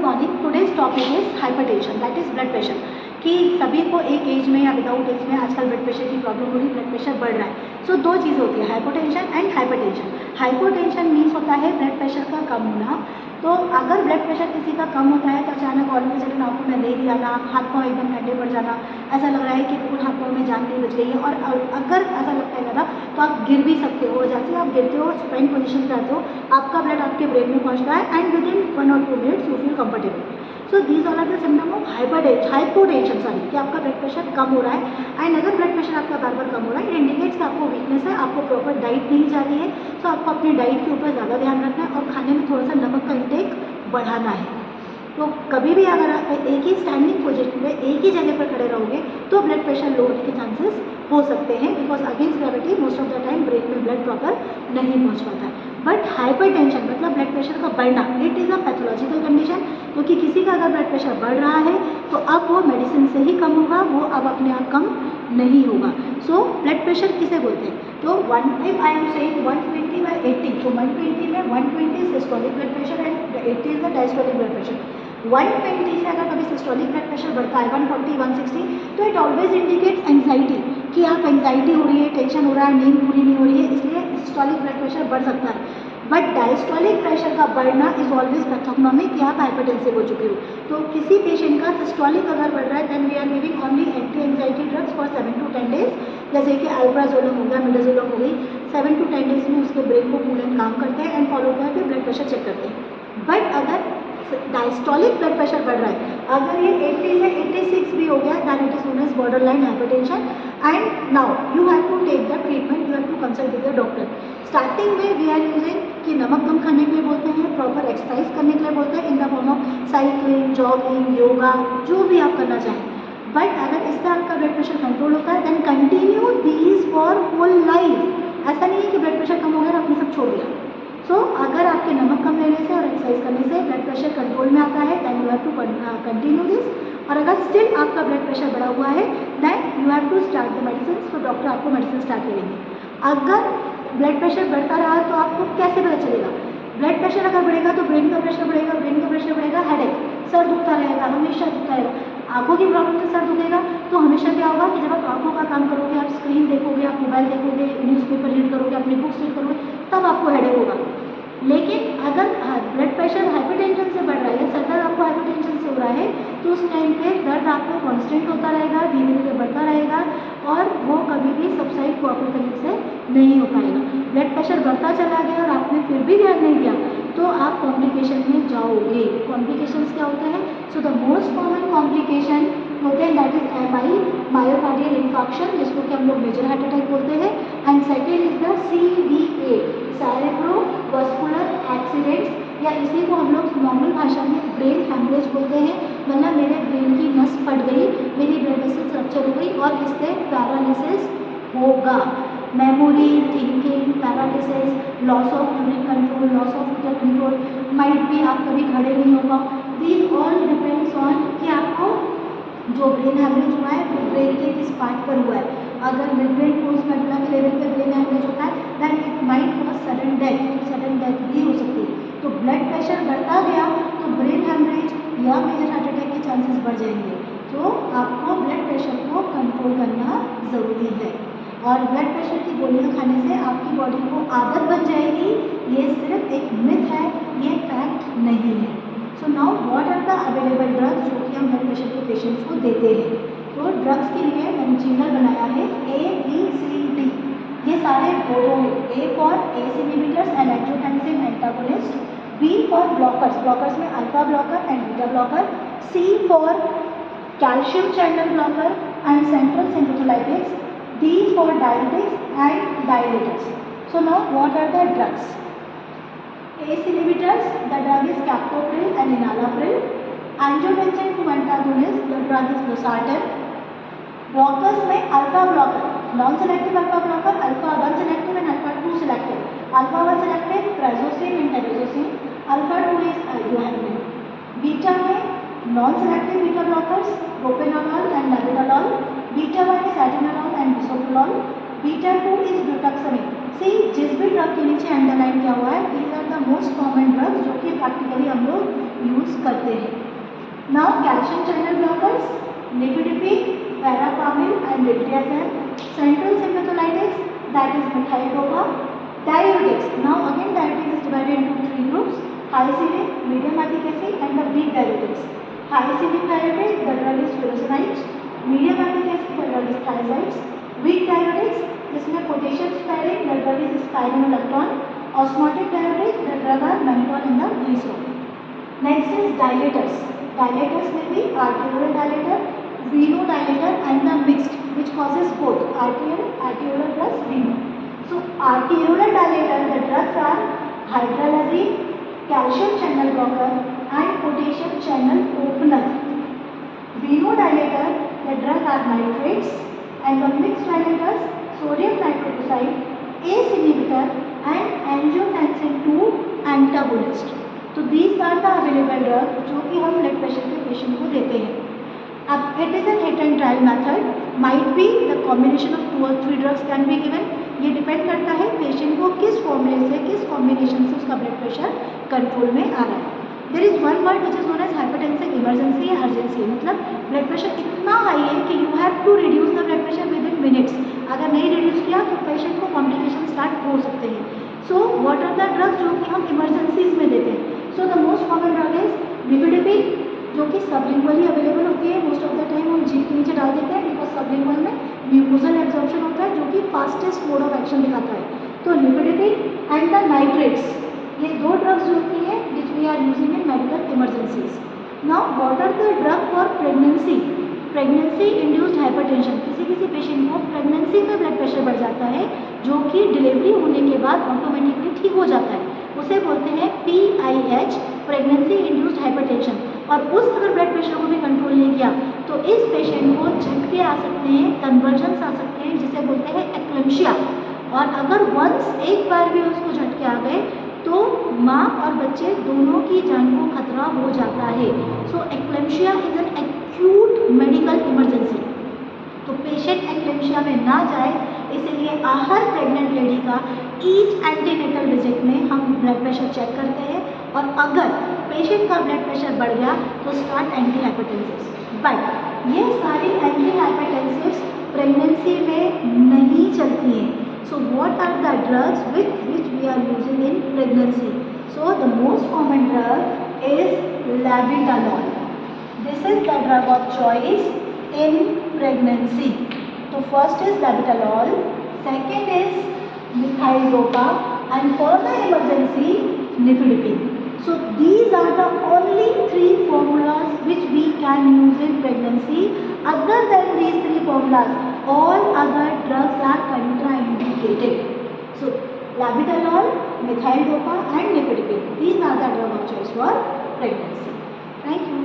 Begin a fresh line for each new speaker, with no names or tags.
Morning today's topic is hypertension, that is blood pressure. कि सभी को एक एज में या विदाउट एज में आजकल ब्लड प्रेशर की प्रॉब्लम हो रही, ब्लड प्रेशर बढ़ रहा है। सो दो चीज़ें होती है, hypotension and hypertension. Hypotension means होता है ब्लड प्रेशर का कम होना। तो अगर ब्लड प्रेशर किसी का कम होता है तो अचानक ऑल ऑफ सडन आपको मैलेरी आना, हाथ पाँव एकदम ठंडे पड़ जाना, ऐसा लग रहा है कि बिल्कुल हाथ पाँव में जान नहीं बच गई है। और अगर ऐसा लगता है ज़्यादा तो आप गिर भी सकते हो। जैसे आप गिरते हो, स्पाइन पोजीशन पे आते हो, आपका ब्लड आपके ब्रेन में पहुंचता है and within 1 or 2 minutes you feel comfortable. So these all are the symptom of hypotension, sorry, कि आपका ब्लड प्रेशर कम हो रहा है। एंड अगर ब्लड प्रेशर आपका बार बार कम हो रहा है, इट इंडिकेट्स कि आपको वीकनेस है, आपको प्रॉपर डाइट नहीं जा रही है। सो आपको अपनी डाइट के ऊपर ज़्यादा ध्यान रखना है और खाने में थोड़ा सा नमक का इंटेक बढ़ाना है। तो कभी भी अगर आप एक ही स्टैंडिंग पोजीशन में एक ही जगह पर खड़े रहोगे तो ब्लड प्रेशर लो होने के चांसेस हो सकते हैं, because against gravity most of the time brain में ब्लड प्रॉपर नहीं पहुंच पाता है। बट हाइपरटेंशन मतलब ब्लड प्रेशर का बढ़ना, it is a pathological condition, क्योंकि किसी का अगर ब्लड प्रेशर बढ़ रहा है तो अब वो मेडिसिन से ही कम होगा, वो अब अपने आप कम नहीं होगा। सो ब्लड प्रेशर किसे बोलते हैं? तो इफ आई एम सेइंग 120/80, तो 120 में 120 systolic blood pressure and 80 is the diastolic blood pressure. 120 से अगर कभी सिस्टोलिक ब्लड प्रेशर बढ़ता है 140, 160, तो इट ऑलवेज इंडिकेट्स एंजाइटी, कि आप एंजाइटी हो रही है, टेंशन हो रहा है, नींद पूरी नहीं हो रही है, इसलिए सिस्टोलिक ब्लड प्रेशर बढ़ सकता है। बट डायस्टोलिक प्रेशर का बढ़ना इज ऑलवेज पैथोग्नोमिक, कि आप हाइपरटेंसिव हो चुके हो। तो किसी पेशेंट का सिस्टोलिक अगर बढ़ रहा है then we are giving only anti anxiety drugs for 7 to 10 days, जैसे कि अल्प्राजोलम हो गया, मिडाजोलम हो गई। 7 to 10 days में उसके ब्रेन को कूल एंड काम करते हैं एंड फॉलो करके ब्लड प्रेशर चेक करते हैं। बट अगर डायस्टोलिक ब्लड प्रेशर बढ़ रहा है, अगर ये 80 से 86 भी हो गया, then it is known as border line hypertension. And now you have to take the treatment, you have to consult with the doctor. Starting में वी आर यूजिंग कि नमक कम खाने के लिए बोलते हैं, प्रॉपर एक्सरसाइज करने के लिए बोलते हैं in the form of cycling, jogging, yoga, जो भी आप करना चाहें। बट अगर इससे आपका ब्लड प्रेशर कंट्रोल होता है then continue these for whole life. ऐसा नहीं है कि ब्लड प्रेशर कम हो गया और आपने सब छोड़ दिया। सो अगर आपके नमक कम लेने से और एक्सरसाइज करने से ब्लड प्रेशर कंट्रोल में आता है then you have to continue this. और अगर स्टिल आपका ब्लड प्रेशर बढ़ा हुआ है then you have to start the medicine. तो डॉक्टर आपको मेडिसिन स्टार्ट करेंगे। अगर ब्लड प्रेशर बढ़ता रहा तो आपको कैसे पता चलेगा? ब्लड प्रेशर अगर बढ़ेगा तो ब्रेन का प्रेशर बढ़ेगा, ब्रेन का प्रेशर बढ़ेगा, हेडेक, सर दुखता रहेगा, हमेशा दुखता रहेगा। आंखों की प्रॉब्लम से सर दुखेगा तो हमेशा क्या होगा कि जब आप आंखों का काम करोगे, आप स्क्रीन देखोगे, आप मोबाइल देखोगे, न्यूज़पेपर रीड करोगे, अपनी बुक्स रीड करोगे, तब आपको हेडेक होगा। लेकिन अगर ब्लड प्रेशर हाइपरटेंशन से बढ़ रहा है, सर दर्द आपको हाइपरटेंशन से हो रहा है, तो उस टाइम पे दर्द आपको कांस्टेंट होता रहेगा, धीरे धीरे बढ़ता रहेगा और वो कभी भी सबसाइड प्रॉपर तरीके से नहीं हो पाएगा। ब्लड प्रेशर बढ़ता चला गया और आपने फिर भी ध्यान नहीं दिया तो आप कॉम्प्लिकेशन में जाओगे। कॉम्प्लिकेशंस क्या होते हैं? So the most common complication होते हैं that is MI, myocardial infarction, जिसको कि हम लोग मेजर हार्ट अटैक बोलते हैं। And second is the CVA, cerebrovascular accidents, या इसी को हम लोग नॉर्मल भाषा में ब्रेन हैमरेज बोलते हैं। मतलब मेरे ब्रेन की नस फट गई, मेरी ब्लड वेसल्स रप्चर हो गई और इससे पैरालिसिस होगा। Memory, thinking, paralysis, loss of urine control, loss of whittle control, might भी आप कभी खड़े नहीं होगा। दीज ऑल डिपेंड्स ऑन कि आपको जो ब्रेन हैमरेज हुआ है वो ब्रेन के किस पार्ट पर हुआ है। अगर मिड ब्रेन पोस्ट मेडुला के लेवल पे ब्रेन हैमरेज होता है then it might cause sudden death भी हो सकती है। तो ब्लड प्रेशर बढ़ता गया तो ब्रेन हैमरेज या मेजर हार्ट अटैक के चांसेस बढ़ जाएंगे। तो आपको ब्लड प्रेशर को कंट्रोल करना ज़रूरी है। और ब्लड प्रेशर की गोलियां खाने से आपकी बॉडी को आदत बन जाएगी, ये सिर्फ एक मिथ है, ये फैक्ट नहीं है। So now what are the available drugs जो कि हम ब्लड प्रेशर के पेशेंट्स को देते हैं? तो ड्रग्स के लिए मैंने जिंगल बनाया है ABCD। ये सारे दो A for ACE inhibitors and angiotensin antagonist, B for blockers, blockers में alpha blocker and beta blocker, C for calcium channel blocker and central sympatholytics, D for diuretics and dilators. So now what are the drugs? ACE inhibitors, the drug is captopril and enalapril. Angiotensin II antagonist, the drug is losartan. Blockers में alpha blocker, non-selective alpha blocker, alpha 1 selective and alpha 2 selective. Alpha 1 selective prazosin and tyrosine. Alpha 2 is iohexol. Beta में non-selective beta blockers, propranolol and labetalol. Beta 1 is atenolol and bisoprolol. Beta 2 is butoxamine. See, जिस भी drug के नीचे underline किया हुआ है, these are the most common drugs जो कि प्रैक्टिकली हम लोग यूज़ करते हैं। Now calcium channel blockers, nifedipine, verapamil and diltiazem, central sympatholytics that is methyl dopa, diuretics. Now again diuretics is divided into three groups: high acidic, medium efficacy and the weak diuretics. High acidic diuretic, the drug is furosemide. Medium efficacy, the drug is thiazides. Weak diuretics, जिसमें potassium sparing, the drug is spironolactone. Osmotic diuretics, the drug are mannitol and the glycerol. Next is dilators. Dilators may be arteriolar dilator, venodilator and the mixed, which causes both arteriolar plus veno. So arteriolar dilator, the drugs are hydralazine, calcium channel blocker and potassium channel opener. Venodilator, the drug are nitrates and the mixed dilators sodium nitrocoside, ACE inhibitor and angiotensin II antagonist. तो these are the available drug जो कि हम blood pressure के patient को देते हैं. अब it is an hit and trial method, might be the combination of 2 or 3 drugs can be given. ये डिपेंड करता है पेशेंट को किस फॉर्मूले से, किस कॉम्बिनेशन से उसका ब्लड प्रेशर कंट्रोल में आ रहा है. There is one word which is known as hypertensive emergency या अर्जेंसी. मतलब ब्लड प्रेशर इतना हाई है कि you have to reduce the blood pressure within minutes. अगर नहीं रिड्यूस किया तो पेशेंट को कॉम्प्लिकेशन स्टार्ट हो सकते हैं. So what are the drugs जो कि हम इमरजेंसीज में देते हैं. So the most common drug is nifedipine, जो कि सबलिंगुअली अवेलेबल होती है. मोस्ट ऑफ द टाइम हम जीभ के नीचे डाल देते हैं बिकॉज सबलिंगुअल में म्यूकोजल एब्जॉर्प्शन होता है जो कि फास्टेस्ट मोड ऑफ एक्शन दिखाता है. तो निफिडिपिन एंड द नाइट्रेट्स, ये 2 ड्रग्स जो होती हैं which we are using in medical emergencies. Now what are the drug for pregnancy. Pregnancy induced hypertension, किसी पेशेंट को प्रेगनेंसी में ब्लड प्रेशर बढ़ जाता है जो कि डिलीवरी होने के बाद ऑटोमेटिकली ठीक हो जाता है. उसे बोलते हैं PIH, प्रेगनेंसी इंड्यूस्ड हाइपरटेंशन. और उस अगर ब्लड प्रेशर को भी कंट्रोल नहीं किया तो इस पेशेंट को झटके आ सकते हैं, कन्वर्जन्स आ सकते हैं जिसे बोलते हैं एक्लेम्शिया. और अगर वंस एक बार भी उसको झटके आ गए तो माँ और बच्चे दोनों की जान को खतरा हो जाता है. So eclampsia is an acute medical emergency. तो पेशेंट एक्लेम्शिया में ना जाए इसलिए हर प्रेग्नेंट लेडी का ईच एंटीनेटल विजिट में हम ब्लड प्रेशर चेक करते हैं. और अगर पेशेंट का ब्लड प्रेशर बढ़ गया तो स्टार्ट एंटी हाइपरटेंसिव्स. बट ये सारी एंटी हाइपरटेंसिव्स प्रेगनेंसी में नहीं चलती हैं. So what are the drugs which we are using in pregnancy. So the most common drug is labetalol. This is the drug of choice in pregnancy. तो first is labetalol, second is methyldopa and for the emergency nifedipine. So these are the only 3 formulas which we can use in pregnancy. Other than these 3 formulas, all other drugs are contraindicated. So labetalol, methyl dopa and nifedipine, these are the drug of choice for pregnancy. Thank you.